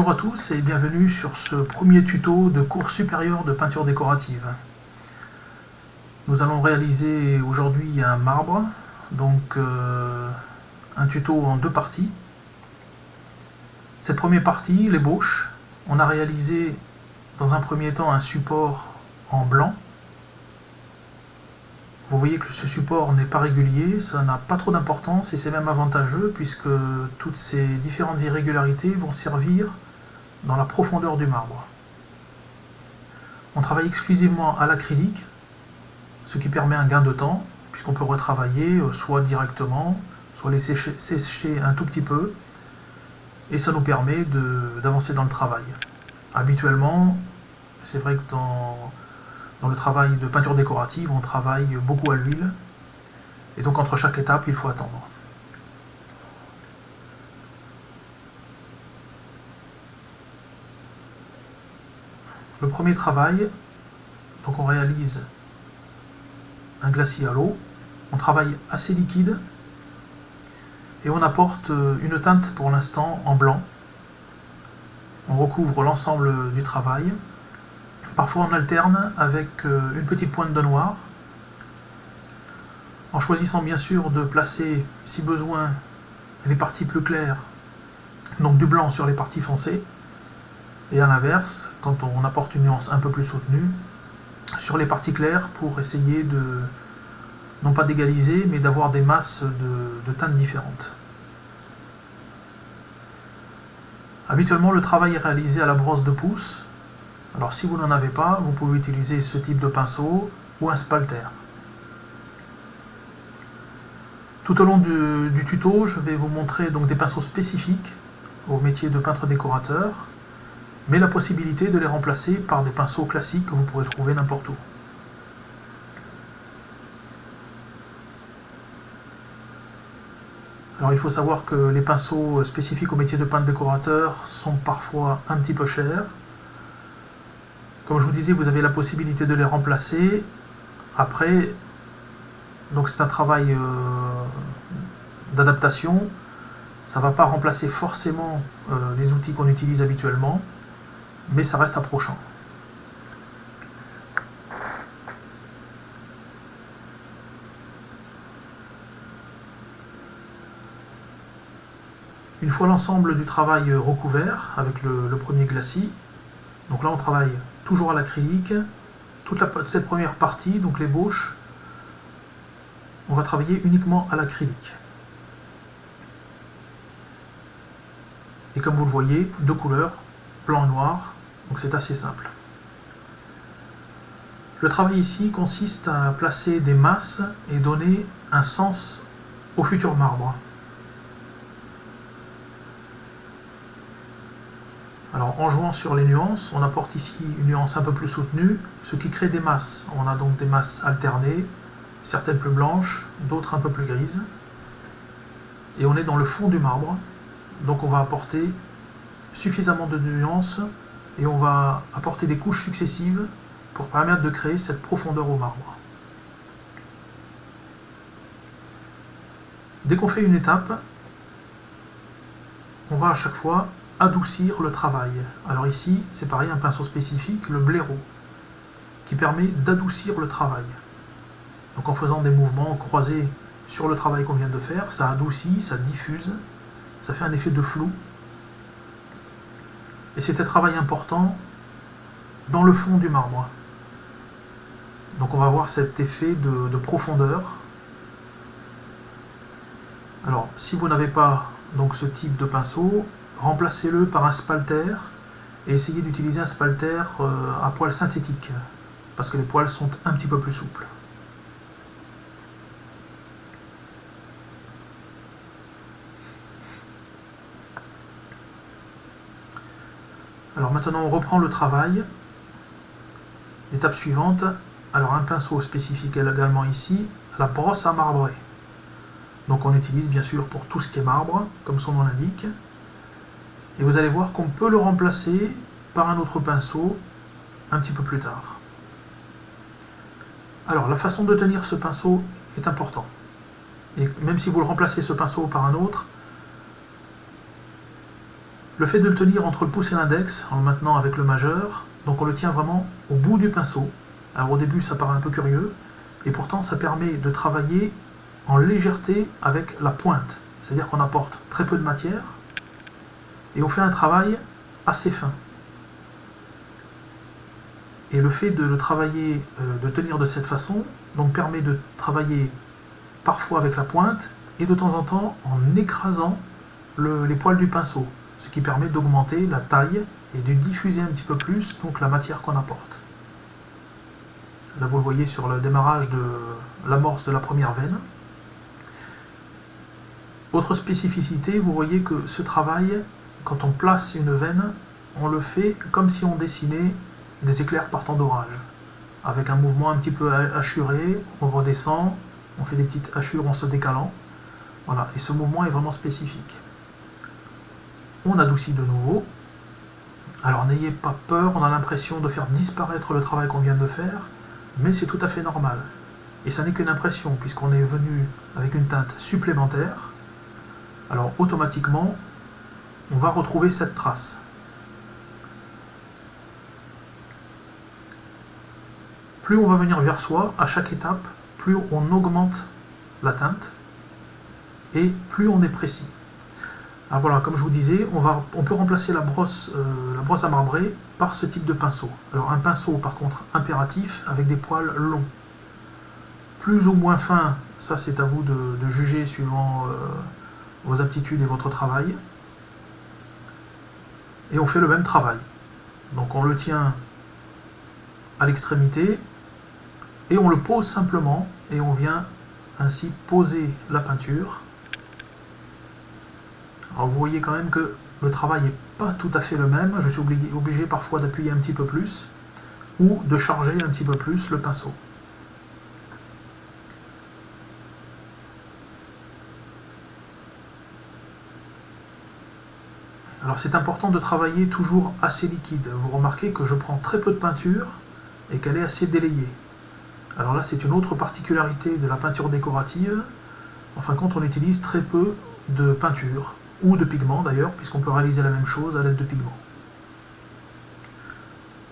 Bonjour à tous et bienvenue sur ce premier tuto de cours supérieur de peinture décorative. Nous allons réaliser aujourd'hui un marbre, donc un tuto en deux parties. Cette première partie, l'ébauche, on a réalisé dans un premier temps un support en blanc. Vous voyez que ce support n'est pas régulier, ça n'a pas trop d'importance et c'est même avantageux puisque toutes ces différentes irrégularités vont servir dans la profondeur du marbre. On travaille exclusivement à l'acrylique, ce qui permet un gain de temps puisqu'on peut retravailler soit directement, soit les sécher un tout petit peu et ça nous permet d'avancer dans le travail. Habituellement, c'est vrai que dans le travail de peinture décorative, on travaille beaucoup à l'huile, et donc entre chaque étape, il faut attendre. Le premier travail, donc on réalise un glacis à l'eau, on travaille assez liquide, et on apporte une teinte pour l'instant en blanc. On recouvre l'ensemble du travail. Parfois on alterne avec une petite pointe de noir, en choisissant bien sûr de placer, si besoin, les parties plus claires, donc du blanc sur les parties foncées, et à l'inverse, quand on apporte une nuance un peu plus soutenue, sur les parties claires pour essayer de, non pas d'égaliser, mais d'avoir des masses de teintes différentes. Habituellement, le travail est réalisé à la brosse de pouce. Alors si vous n'en avez pas, vous pouvez utiliser ce type de pinceau ou un spalter. Tout au long du tuto, je vais vous montrer donc des pinceaux spécifiques au métier de peintre décorateur, mais la possibilité de les remplacer par des pinceaux classiques que vous pourrez trouver n'importe où. Alors il faut savoir que les pinceaux spécifiques au métier de peintre décorateur sont parfois un petit peu chers. Comme je vous disais, vous avez la possibilité de les remplacer. Après, donc c'est un travail d'adaptation. Ça ne va pas remplacer forcément les outils qu'on utilise habituellement, mais ça reste approchant. Une fois l'ensemble du travail recouvert avec le premier glacis, donc là on travaille toujours à l'acrylique, cette première partie, donc l'ébauche, on va travailler uniquement à l'acrylique. Et comme vous le voyez, deux couleurs, blanc et noir, donc c'est assez simple. Le travail ici consiste à placer des masses et donner un sens au futur marbre. Alors en jouant sur les nuances, on apporte ici une nuance un peu plus soutenue, ce qui crée des masses. On a donc des masses alternées, certaines plus blanches, d'autres un peu plus grises. Et on est dans le fond du marbre, donc on va apporter suffisamment de nuances et on va apporter des couches successives pour permettre de créer cette profondeur au marbre. Dès qu'on fait une étape, on va à chaque fois adoucir le travail. Alors ici, c'est pareil, un pinceau spécifique, le blaireau, qui permet d'adoucir le travail. Donc en faisant des mouvements croisés sur le travail qu'on vient de faire, ça adoucit, ça diffuse, ça fait un effet de flou. Et c'est un travail important dans le fond du marbre. Donc on va avoir cet effet de profondeur. Alors si vous n'avez pas donc ce type de pinceau, remplacez-le par un spalter et essayez d'utiliser un spalter à poils synthétiques parce que les poils sont un petit peu plus souples. Alors maintenant on reprend le travail. L'étape suivante, alors un pinceau spécifique également ici, la brosse à marbrer. Donc on utilise bien sûr pour tout ce qui est marbre, comme son nom l'indique. Et vous allez voir qu'on peut le remplacer par un autre pinceau un petit peu plus tard. Alors la façon de tenir ce pinceau est importante. Et même si vous le remplacez ce pinceau par un autre, Le fait de le tenir entre le pouce et l'index, en le maintenant avec le majeur, donc on le tient vraiment au bout du pinceau. Alors au début ça paraît un peu curieux, et pourtant ça permet de travailler en légèreté avec la pointe. C'est-à-dire qu'on apporte très peu de matière, et on fait un travail assez fin. Et le fait de le travailler, de tenir de cette façon, donc permet de travailler parfois avec la pointe, et de temps en temps en écrasant les poils du pinceau, ce qui permet d'augmenter la taille et de diffuser un petit peu plus donc la matière qu'on apporte. Là vous le voyez sur le démarrage de l'amorce de la première veine. Autre spécificité, vous voyez que ce travail, quand on place une veine, on le fait comme si on dessinait des éclairs partant d'orage, avec un mouvement un petit peu hachuré, on redescend, on fait des petites hachures en se décalant. Voilà, et ce mouvement est vraiment spécifique. On adoucit de nouveau. Alors n'ayez pas peur, on a l'impression de faire disparaître le travail qu'on vient de faire, mais c'est tout à fait normal. Et ça n'est qu'une impression, puisqu'on est venu avec une teinte supplémentaire. Alors automatiquement, on va retrouver cette trace. Plus on va venir vers soi, à chaque étape, plus on augmente la teinte, et plus on est précis. Alors voilà, comme je vous disais, on peut remplacer la brosse à marbrer par ce type de pinceau. Alors un pinceau par contre impératif avec des poils longs. Plus ou moins fin, ça c'est à vous de juger suivant vos aptitudes et votre travail. Et on fait le même travail. Donc on le tient à l'extrémité et on le pose simplement et on vient ainsi poser la peinture. Alors vous voyez quand même que le travail n'est pas tout à fait le même, je suis obligé parfois d'appuyer un petit peu plus ou de charger un petit peu plus le pinceau. Alors c'est important de travailler toujours assez liquide. Vous remarquez que je prends très peu de peinture et qu'elle est assez délayée. Alors là c'est une autre particularité de la peinture décorative. En fin de compte on utilise très peu de peinture. Ou de pigments d'ailleurs, puisqu'on peut réaliser la même chose à l'aide de pigments.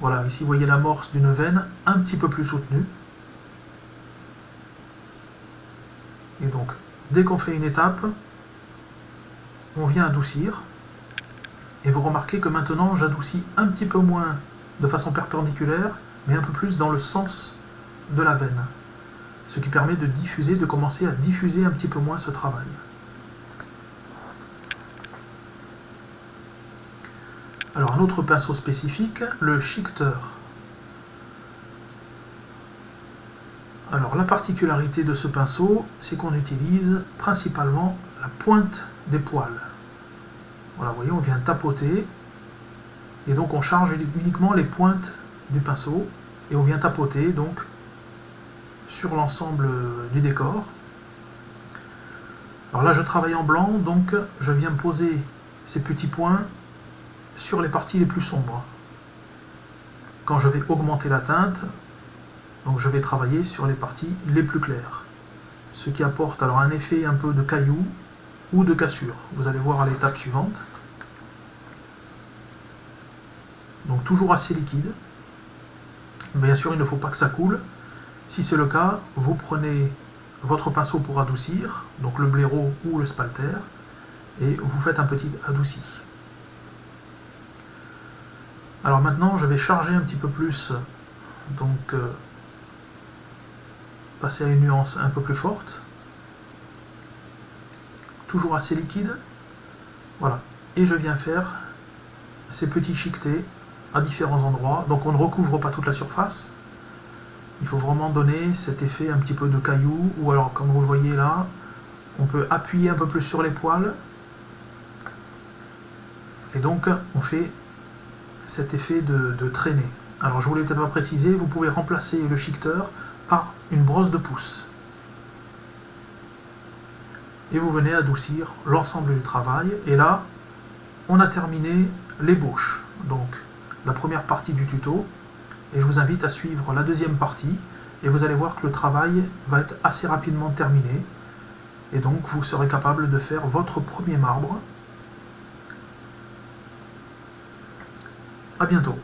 Voilà, ici vous voyez l'amorce d'une veine un petit peu plus soutenue. Et donc, dès qu'on fait une étape, on vient adoucir. Et vous remarquez que maintenant j'adoucis un petit peu moins de façon perpendiculaire, mais un peu plus dans le sens de la veine. Ce qui permet de diffuser, de commencer à diffuser un petit peu moins ce travail. Alors un autre pinceau spécifique, le Schichter. Alors la particularité de ce pinceau, c'est qu'on utilise principalement la pointe des poils. Voilà, vous voyez, on vient tapoter, et donc on charge uniquement les pointes du pinceau, et on vient tapoter donc sur l'ensemble du décor. Alors là je travaille en blanc, donc je viens poser ces petits points sur les parties les plus sombres. Quand je vais augmenter la teinte, donc je vais travailler sur les parties les plus claires. Ce qui apporte alors un effet un peu de caillou ou de cassure. Vous allez voir à l'étape suivante. Donc toujours assez liquide. Bien sûr, il ne faut pas que ça coule. Si c'est le cas, vous prenez votre pinceau pour adoucir, donc le blaireau ou le spalter, et vous faites un petit adouci. Alors maintenant, je vais charger un petit peu plus, donc passer à une nuance un peu plus forte, toujours assez liquide, voilà, et je viens faire ces petits chiquetés à différents endroits, donc on ne recouvre pas toute la surface, il faut vraiment donner cet effet un petit peu de caillou, ou alors comme vous le voyez là, on peut appuyer un peu plus sur les poils, et donc on fait cet effet de traînée. Alors je voulais peut-être pas préciser, vous pouvez remplacer le Schichter par une brosse de pouce. Et vous venez adoucir l'ensemble du travail, et là, on a terminé l'ébauche, donc la première partie du tuto, et je vous invite à suivre la deuxième partie, et vous allez voir que le travail va être assez rapidement terminé, et donc vous serez capable de faire votre premier marbre. À bientôt.